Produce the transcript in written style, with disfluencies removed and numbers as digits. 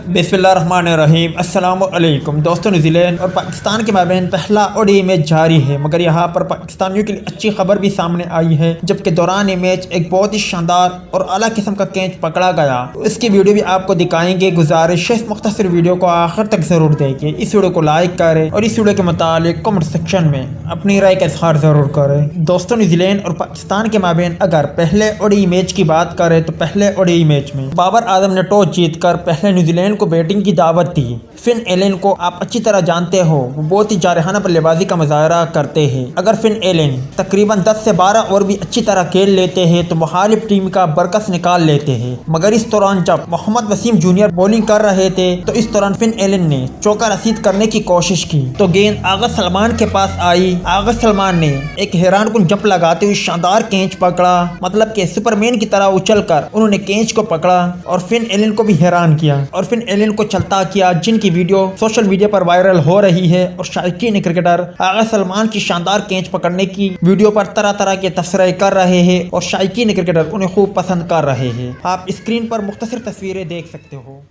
बिस्मिल्लाहिर्रहमानिर्रहीम। अस्सलाम वालेकुम दोस्तों। न्यूज़ी लैंड और पाकिस्तान के माबैन पहला ओडीआई मैच जारी है, मगर यहाँ पर पाकिस्तानियों के लिए अच्छी खबर भी सामने आई है, जबकि दौरान ये मैच एक बहुत ही शानदार और आला किस्म का कैच पकड़ा गया। तो इसकी वीडियो भी आपको दिखाएंगे। गुजारिश है इस मुख्तसर वीडियो को आखिर तक जरूर देखिए। इस वीडियो को लाइक करें और इस वीडियो के मुतालिक कमेंट सेक्शन में अपनी राय का इजहार जरूर करें। दोस्तों, न्यूज़ी लैंड और पाकिस्तान के माबैन अगर पहले ओडीआई मैच की बात करें तो पहले ओडीआई मैच में बाबर आजम ने टॉस जीतकर पहले न्यूजीलैंड को बैटिंग की दावत दी। फिन एलन को आप अच्छी तरह जानते हो, वो बहुत ही जारहाना बल्लेबाजी का मुजाहरा करते हैं। अगर फिन एलन तकरीबन 10 से 12 ओवर भी अच्छी तरह खेल लेते हैं तो मुखालिफ टीम का बरकस निकाल लेते हैं। मगर इस दौरान जब मोहम्मद वसीम जूनियर बॉलिंग कर रहे थे तो इस दौरान फिन एलन ने चौका रसीद करने की कोशिश की तो गेंद आगा सलमान के पास आई। आगा सलमान ने एक हैरान कुन जंप लगाते हुए शानदार कैच पकड़ा, मतलब कि सुपरमैन की तरह उछलकर उन्होंने कैच को पकड़ा और फिन एलन को भी हैरान किया और फिन एलन को चलता किया, जिनकी वीडियो सोशल मीडिया पर वायरल हो रही है। और शायकीन क्रिकेटर आगा सलमान की शानदार कैच पकड़ने की वीडियो पर तरह तरह के तबसरे कर रहे हैं और शायकीन क्रिकेटर उन्हें खूब पसंद कर रहे हैं। आप स्क्रीन पर मुख्तसर तस्वीरें देख सकते हो।